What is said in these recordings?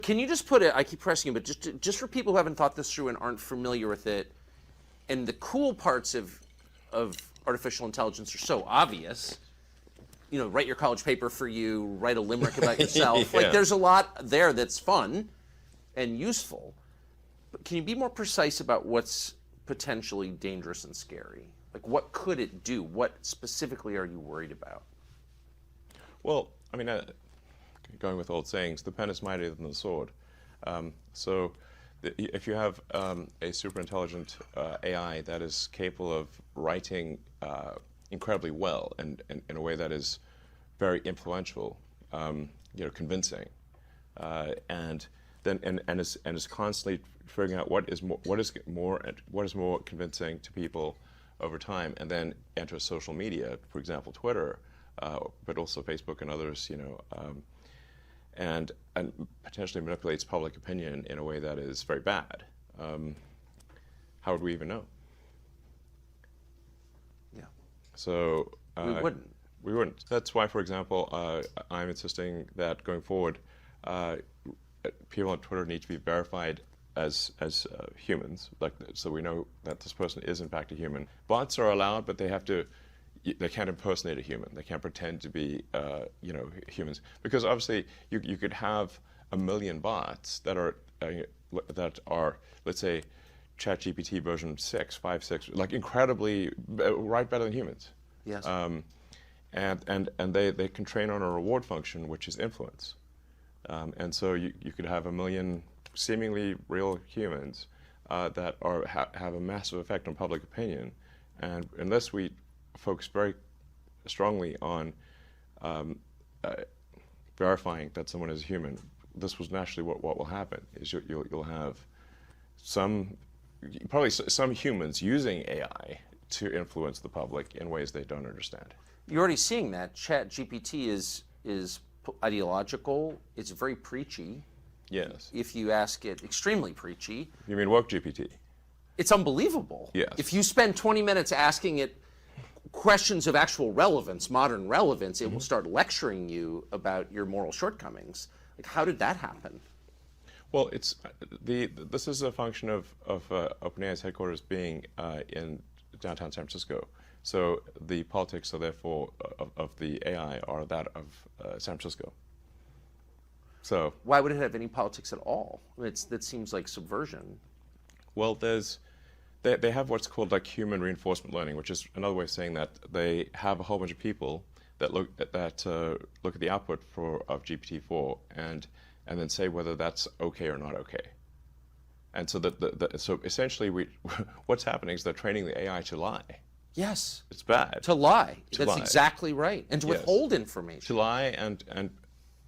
Can you just put it, I keep pressing you, but just for people who haven't thought this through and aren't familiar with it, and the cool parts of artificial intelligence are so obvious, you know, write your college paper for you, write a limerick about yourself. Yeah. Like, there's a lot there that's fun and useful. But can you be more precise about what's potentially dangerous and scary? Like, what could it do? What specifically are you worried about? Well, I mean, going with old sayings, the pen is mightier than the sword. If you have a super intelligent AI that is capable of writing incredibly well and in a way that is very influential, convincing, and is constantly figuring out what is more convincing to people over time, and then enter social media, for example, Twitter, but also Facebook and others, and potentially manipulates public opinion in a way that is very bad. How would we even know? Yeah. So we wouldn't. We wouldn't. That's why, for example, I'm insisting that going forward, people on Twitter need to be verified as humans, so we know that this person is in fact a human. Bots are allowed, but they can't impersonate a human. They can't pretend to be humans, because obviously you could have 1 million bots that are let's say ChatGPT version 6, 5, 6, like incredibly write better than humans. Yes. And they can train on a reward function, which is influence. And so you could have 1 million seemingly real humans that have a massive effect on public opinion, and unless we focus very strongly on verifying that someone is a human, this was naturally what will happen. Is you'll have probably some humans using AI to influence the public in ways they don't understand. You're already seeing that. ChatGPT is ideological. It's very preachy. Yes. If you ask it, extremely preachy. You mean woke GPT? It's unbelievable. Yes. If you spend 20 minutes asking it questions of actual relevance, modern relevance, it will start lecturing you about your moral shortcomings. Like, how did that happen? Well, this is a function of OpenAI's headquarters being in downtown San Francisco. So the politics, therefore, of the AI are that of San Francisco. So why would it have any politics at all? That seems like subversion. Well, they have what's called like human reinforcement learning, which is another way of saying that they have a whole bunch of people that look at the output of GPT-4 and then say whether that's okay or not okay. And so so essentially what's happening is they're training the AI to lie. Yes. It's bad. To lie. That's lie. Exactly right. And to withhold information. To lie and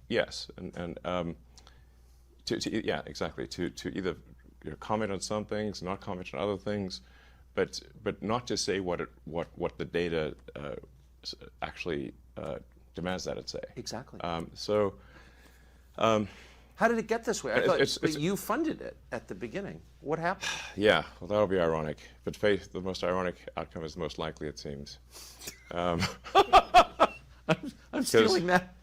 yes, and exactly. To either comment on some things, not comment on other things, but not to say what the data actually demands that it say. Exactly. How did it get this way? I thought you funded it at the beginning. What happened? Yeah, well, that'll be ironic. But the most ironic outcome is the most likely, it seems. I'm stealing that.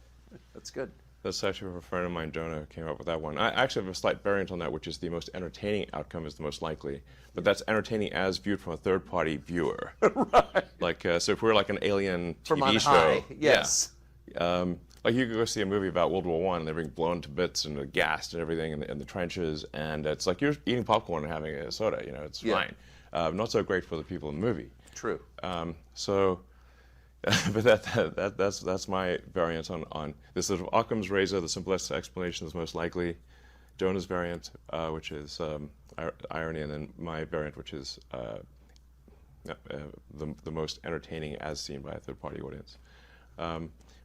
That's good. That's actually a friend of mine, Jonah, came up with that one. I actually have a slight variant on that, which is the most entertaining outcome is the most likely. But that's entertaining as viewed from a third-party viewer. Right. Like, so if we're like an alien from TV on show. High. Yes. Yeah. Like you could go see a movie about World War I and they're being blown to bits and gassed and everything in the trenches, and it's like you're eating popcorn and having a soda, it's fine. Not so great for the people in the movie. True. But that's my variant on this sort of Occam's razor, the simplest explanation is most likely, Jonah's variant, which is irony, and then my variant, which is the most entertaining as seen by a third-party audience.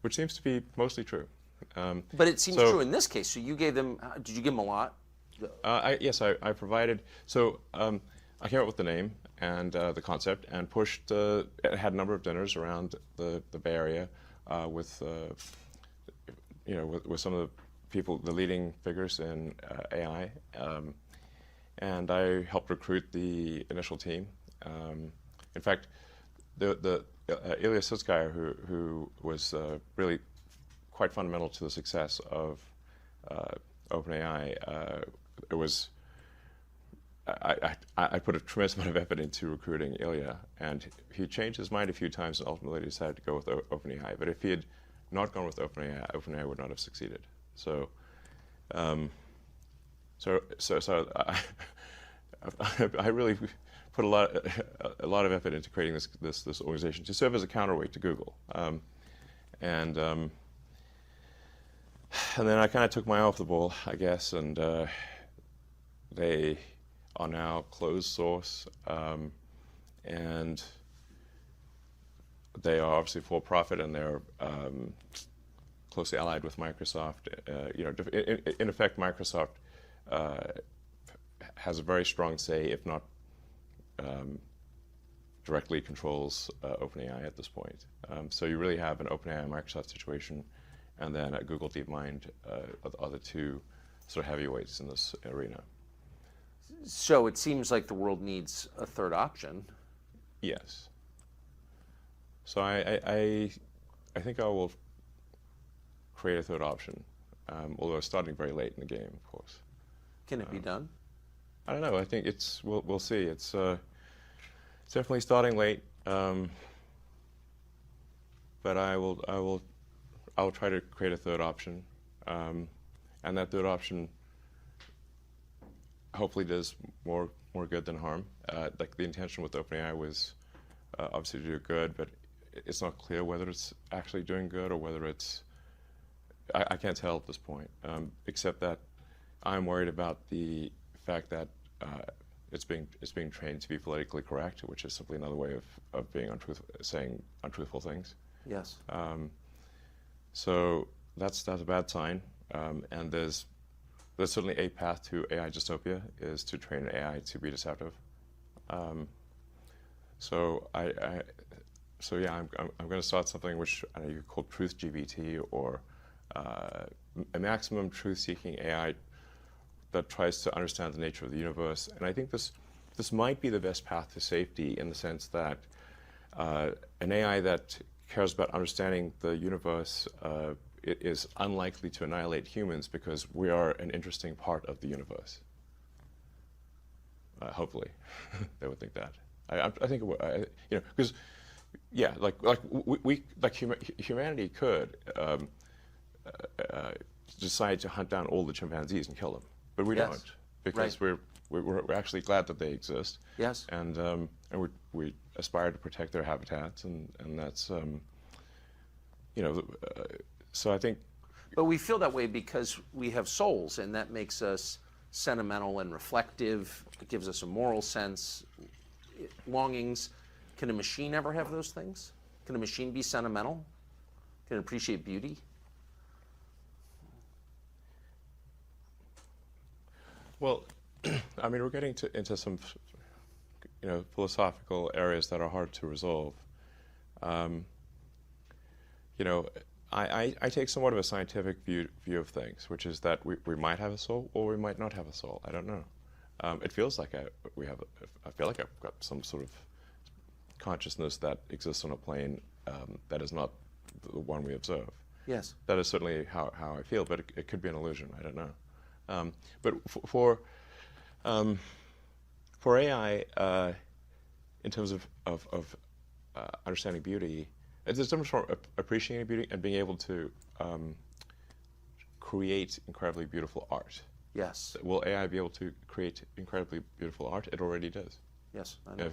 Which seems to be mostly true. But it seems true in this case. So you gave them, did you give them a lot? Yes, I provided. So I came up with the name and the concept and pushed, had a number of dinners around the Bay Area with some of the people, the leading figures in AI. And I helped recruit the initial team. In fact, Ilya Sutskever, who was really quite fundamental to the success of OpenAI, it was I put a tremendous amount of effort into recruiting Ilya, and he changed his mind a few times and ultimately decided to go with OpenAI. But if he had not gone with OpenAI, OpenAI would not have succeeded. So, I really put a lot of effort into creating this organization to serve as a counterweight to Google, and then I kind of took my eye off the ball, I guess, and they are now closed source, and they are obviously for profit, and they're closely allied with Microsoft. In effect, Microsoft has a very strong say, if not directly controls OpenAI at this point. So you really have an OpenAI Microsoft situation, and then at Google DeepMind are the two sort of heavyweights in this arena. So it seems like the world needs a third option. Yes. So I think I will create a third option, although it's starting very late in the game, of course. Can it be done? I don't know. I think we'll see. It's definitely starting late, but I'll try to create a third option, and that third option hopefully does more good than harm. Like the intention with OpenAI was obviously to do good, but it's not clear whether it's actually doing good or whether it's. I can't tell at this point, except that I'm worried about the fact that it's being trained to be politically correct, which is simply another way of being saying untruthful things. Yes. So that's a bad sign, and there's certainly a path to AI dystopia is to train an AI to be deceptive. So yeah, I'm going to start something which I know you call truth GPT, or a maximum truth-seeking AI that tries to understand the nature of the universe. And I think this might be the best path to safety, in the sense that an AI that cares about understanding the universe it is unlikely to annihilate humans, because we are an interesting part of the universe. Hopefully, they would think that. I think it would, because yeah, humanity could decide to hunt down all the chimpanzees and kill them, but we don't, because we're actually glad that they exist. Yes. And we aspire to protect their habitats, and that's so I think. But we feel that way because we have souls, and that makes us sentimental and reflective. It gives us a moral sense, longings. Can a machine ever have those things? Can a machine be sentimental? Can it appreciate beauty? Well, I mean, we're getting into some, philosophical areas that are hard to resolve. I take somewhat of a scientific view of things, which is that we might have a soul or we might not have a soul. I don't know. It feels like I feel like I've got some sort of consciousness that exists on a plane that is not the one we observe. Yes. That is certainly how I feel, but it could be an illusion. I don't know. But for AI, in terms of understanding beauty, there's a difference from appreciating beauty and being able to create incredibly beautiful art. Yes. Will AI be able to create incredibly beautiful art? It already does. Yes, I know.